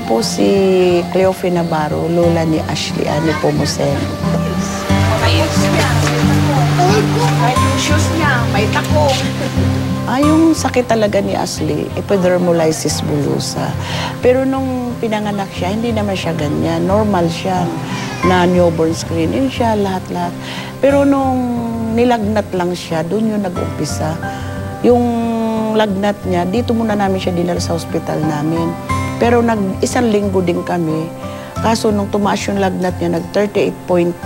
po si Cleofe Navarro, lola ni Ashley Ann Nepomuceno. Kahit yung shoes niya, may takong. Yung sakit talaga ni Ashley, epidermolysis bullosa. Pero nung pinanganak siya, hindi naman siya ganyan. Normal siya, na newborn screening siya, lahat-lahat. Pero nung nilagnat lang siya, doon yung nag-umpisa. Yung lagnat niya, dito muna namin siya dinala sa hospital namin. Pero isang linggo din kami. Kaso nung tumaas yung lagnat niya, nag-38.9,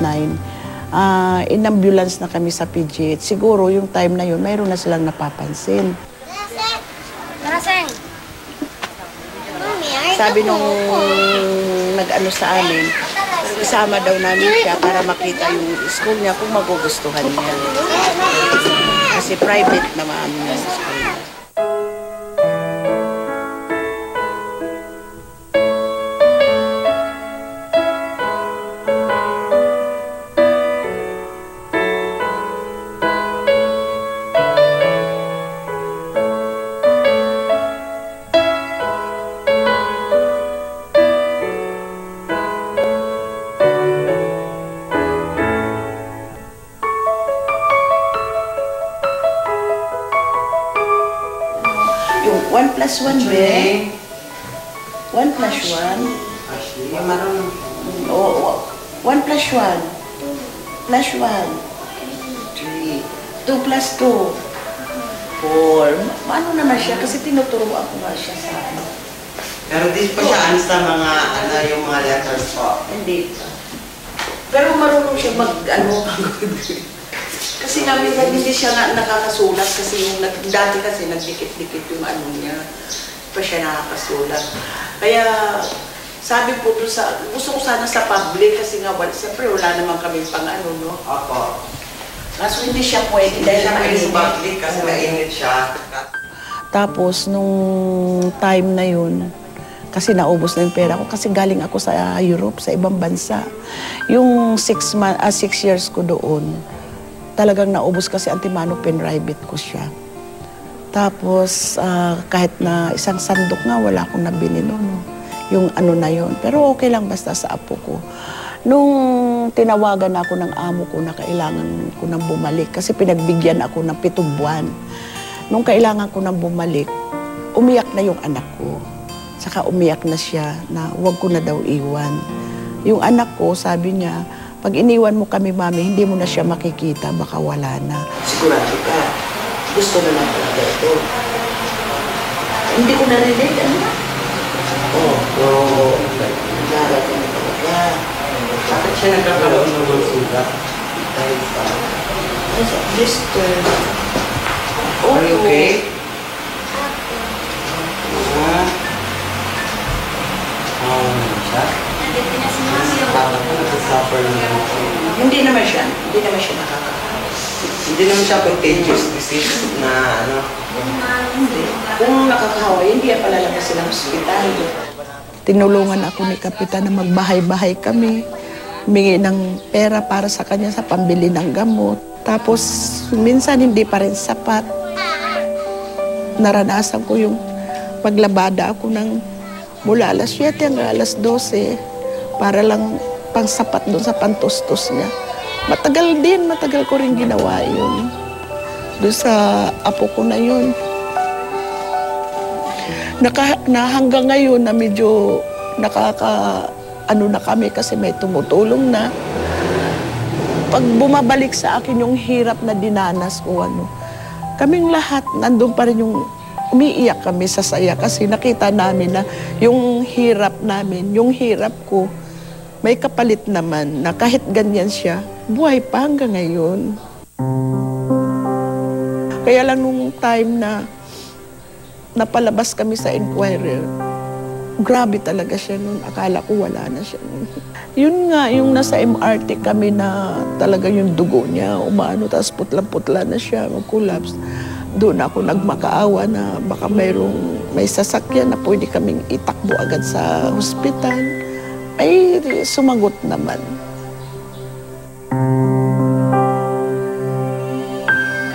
in-ambulance na kami sa PGH. Siguro yung time na yun, mayroon na silang napapansin. Sabi nung nag-ano sa amin, isama daw namin siya para makita yung school niya kung magugustuhan niya. Kasi private naman yung school niya. Yung 1 plus 1, be? 1 plus 1? Ashley, marunong. Oo, 1 plus 1. Plus 1. 3. 2 plus 2. 4. Ano naman siya? Kasi tinuturuan ko nga siya sa ano. Pero di pa siya sa mga, yung mga letters po. Hindi pa. Pero marunong siya mag-ano. Kasi nga minsan hindi siya nga nakakasulat kasi yung dati kasi nagdikit-dikit yung ano niya. Pa siya nakakasulat. Kaya sabi po doon sa, gusto ko sana sa public kasi nga siyempre wala naman kami pang ano, no? Opo. Kaso hindi siya pwede dahil Siya mainit. sa public kasi mainit siya. Tapos nung time na yun, kasi naubos na yung pera ko kasi galing ako sa Europe, sa ibang bansa. Yung 6 years ko doon, talagang naubos kasi antimano penribit ko siya. Tapos, kahit na isang sandok nga, wala akong nabili noon. No? Yung ano na yon. Pero okay lang basta sa apo ko. Nung tinawagan ako ng amo ko na kailangan ko nang bumalik, kasi pinagbigyan ako ng 7 buwan. Nung kailangan ko nang bumalik, umiyak na yung anak ko. Saka umiyak na siya na huwag ko na daw iwan. Yung anak ko, sabi niya, pag iniwan mo kami, mami, hindi mo na siya makikita, baka wala na. Sigurado ka, gusto na lang talaga ito. Hindi ko narinig, ano? Oo, nagdarating na talaga. Bakit siya nagkakaroon ng sugat? Dahil sa... Mister. Are you okay? Siya? Hindi naman siya nakakakawa. Hindi naman siya contagious disease na ano? Hindi. Kung nakakahawa, hindi yan palalabas silang hospital. Tinulungan ako ni Kapitan na magbahay-bahay kami. Humingi ng pera para sa kanya sa pambili ng gamot. Tapos, minsan hindi pa rin sapat. Naranasan ko yung paglabada ako ng mula alas 7 hanggang alas 12 para lang pangsapat doon sa pantustos niya. Matagal ko rin ginawa yun. Doon sa apo ko na yun. Na hanggang ngayon na medyo ano na kami kasi may tumutulong na. Pag bumabalik sa akin yung hirap na dinanas ko, kaming lahat, nandun pa rin yung umiiyak kami sa saya kasi nakita namin na yung hirap namin, yung hirap ko, may kapalit naman na kahit ganyan siya, buhay pa hanggang ngayon. Kaya lang nung time na napalabas kami sa Inquirer, grabe talaga siya nun. Akala ko wala na siya nun. Yun nga, yung nasa MRT kami na talaga yung dugo niya, umano, tapos putla-putla na siya, mag-collapse. Doon ako nagmakaawa na baka may sasakyan na pwede kaming itakbo agad sa hospital. Ay, sumagot naman.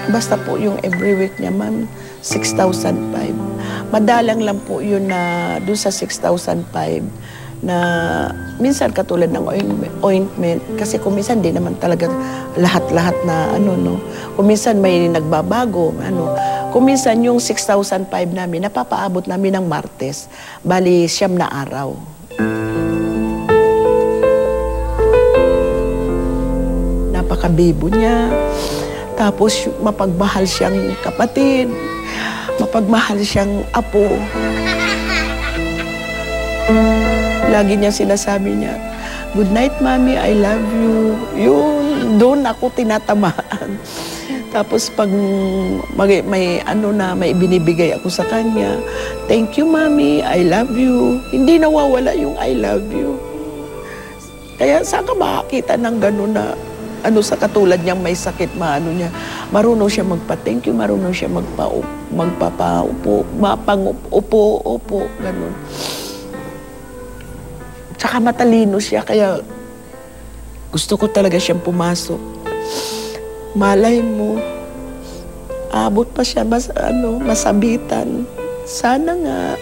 Basta po yung every week niya, ma'am, 6,500. Madalang lang po yun na doon sa 6,005 na minsan katulad ng ointment kasi kung minsan di naman talaga lahat-lahat na ano no. Kung minsan may nagbabago ano. Kung minsan yung 6,005 namin napapaabot namin ng Martes. Bali 9 na araw. Napakabibo niya. Tapos mapagmahal siyang kapatid. Mapagmahal siyang apo. Lagi niya sinasabi niya, "Good night, Mommy, I love you." Yun, doon ako tinatamaan. Tapos pag may binibigay ako sa kanya, "Thank you, Mommy, I love you." Hindi nawawala yung I love you. Kaya saan ka makakita ng gano'n na sa katulad niyang may sakit, marunong siya magpa-thank you, marunong siya magpapaupo, mapangupo, gano'n. Tsaka matalino siya, kaya gusto ko talaga siyang pumasok. Malay mo, abot pa siya masabitan. Sana nga.